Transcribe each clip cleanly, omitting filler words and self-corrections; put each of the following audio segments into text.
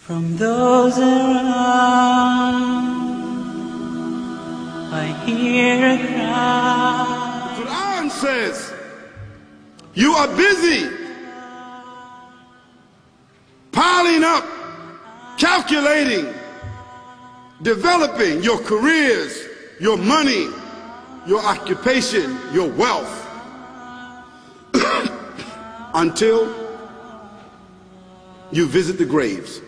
From those around, I hear a cry. The Quran says, you are busy piling up, calculating, developing your careers, your money, your occupation, your wealth, until you visit the graves.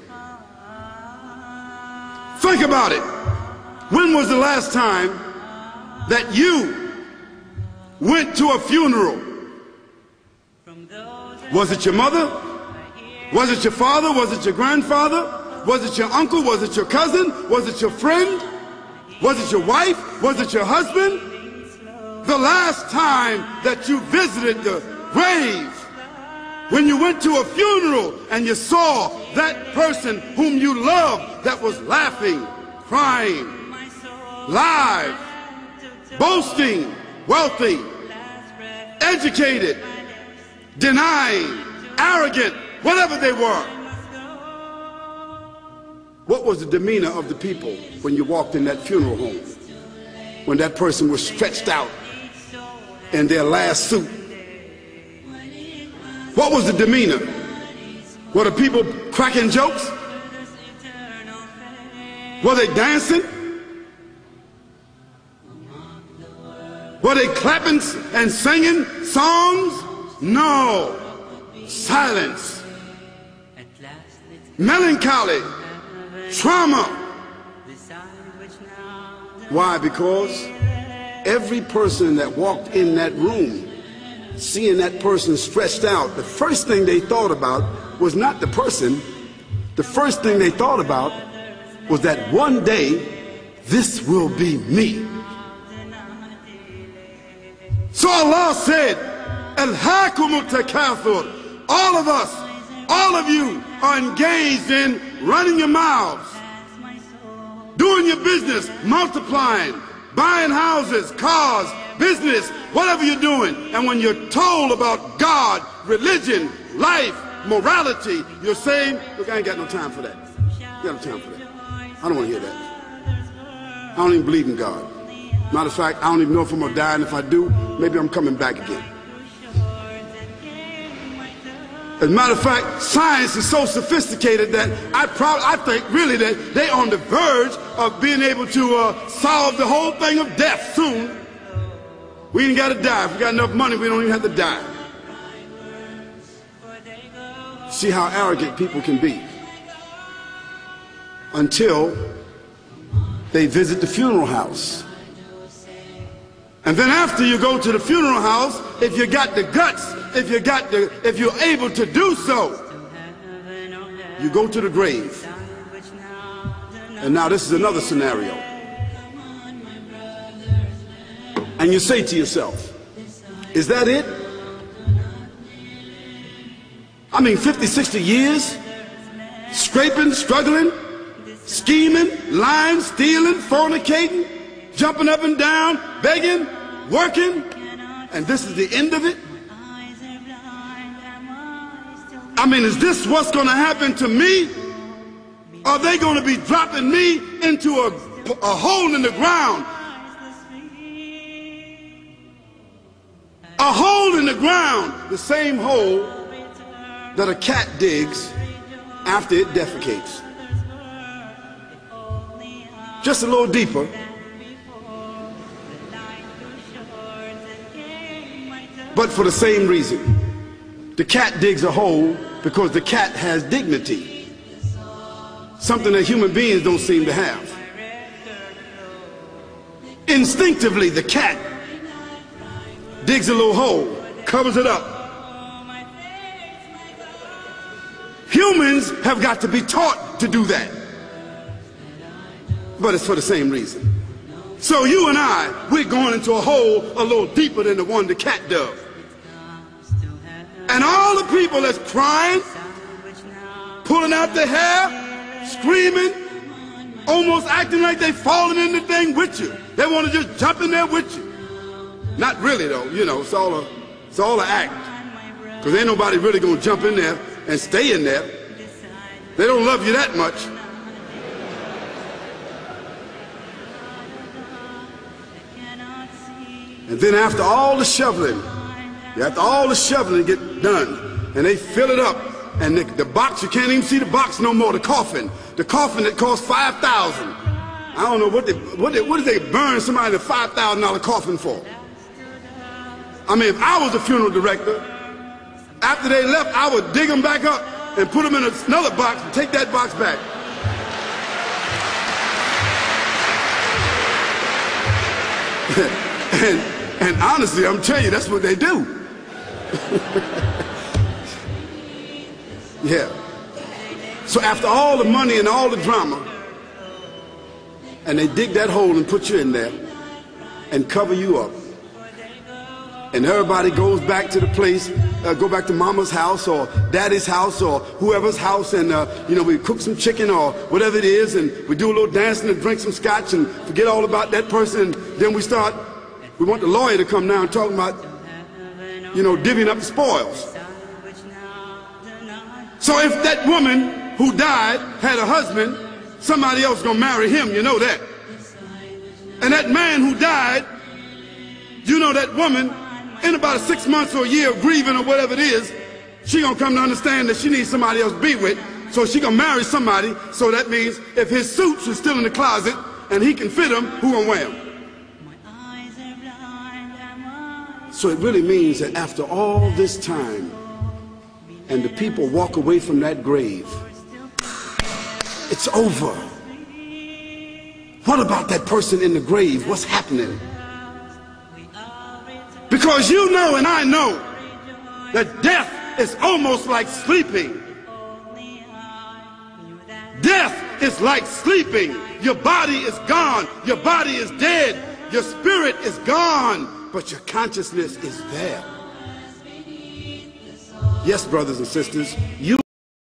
Think about it. When was the last time that you went to a funeral? Was it your mother? Was it your father? Was it your grandfather? Was it your uncle? Was it your cousin? Was it your friend? Was it your wife? Was it your husband? The last time that you visited the grave, when you went to a funeral and you saw that person whom you loved that was laughing, crying, live, boasting, wealthy, educated, denying, arrogant, whatever they were. What was the demeanor of the people when you walked in that funeral home? When that person was stretched out in their last suit? What was the demeanor? Were the people cracking jokes? Were they dancing? Were they clapping and singing songs? No. Silence. Melancholy. Trauma. Why? Because every person that walked in that room, seeing that person stretched out, the first thing they thought about was not the person. The first thing they thought about was that one day this will be me. So Allah said, Alhaakumut takathur. All of us, all of you are engaged in running your mouths, doing your business, multiplying, buying houses, cars, business, whatever you're doing. And when you're told about God, religion, life, morality, you're saying, look, I ain't got no time for that. I ain't got no time for that. I don't want to hear that. I don't even believe in God. Matter of fact, I don't even know if I'm going to die, and if I do, maybe I'm coming back again. As a matter of fact, science is so sophisticated that I think really that they're on the verge of being able to solve the whole thing of death soon. We ain't got to die. If we got enough money, we don't even have to die. See how arrogant people can be until they visit the funeral house. And then after you go to the funeral house, if you got the guts, if you're able to do so, you go to the grave. And now this is another scenario. And you say to yourself, is that it? I mean, 50, 60 years, scraping, struggling, scheming, lying, stealing, fornicating, jumping up and down, begging, working, and this is the end of it? I mean, is this what's going to happen to me? Are they going to be dropping me into a hole in the ground? A hole in the ground, the same hole that a cat digs after it defecates. Just a little deeper. But for the same reason. The cat digs a hole because the cat has dignity. Something that human beings don't seem to have. Instinctively, the cat digs a little hole, covers it up. Humans have got to be taught to do that. But it's for the same reason. So you and I, we're going into a hole a little deeper than the one the cat dug. And all the people that's crying, pulling out their hair, screaming, almost acting like they falling in the thing with you. They want to just jump in there with you. Not really though, you know, it's all an act. Because ain't nobody really going to jump in there and stay in there. They don't love you that much. And then after all the shoveling, get done, and they fill it up, and the box, you can't even see the box no more, the coffin that cost $5,000. I don't know what did they burn somebody in a $5,000 coffin for? I mean, if I was a funeral director, after they left, I would dig them back up and put them in another box and take that box back. and honestly, I'm telling you, that's what they do. Yeah. So after all the money and all the drama, and they dig that hole and put you in there and cover you up, and everybody goes back to the place, go back to mama's house or daddy's house or whoever's house, and you know, we cook some chicken or whatever it is, and we do a little dancing and drink some scotch and forget all about that person, and then we want the lawyer to come now and talk about, you know, divvying up the spoils. So if that woman who died had a husband, somebody else gonna marry him, you know that. And that man who died, you know that woman, in about 6 months or a year of grieving or whatever it is, she gonna come to understand that she needs somebody else to be with, so she gonna marry somebody. So that means if his suits are still in the closet and he can fit them, who gonna wear them? So it really means that after all this time, and the people walk away from that grave, it's over. What about that person in the grave? What's happening? Because you know and I know that death is almost like sleeping. Death is like sleeping. Your body is gone. Your body is dead. Your spirit is gone, but your consciousness is there. Yes, brothers and sisters, you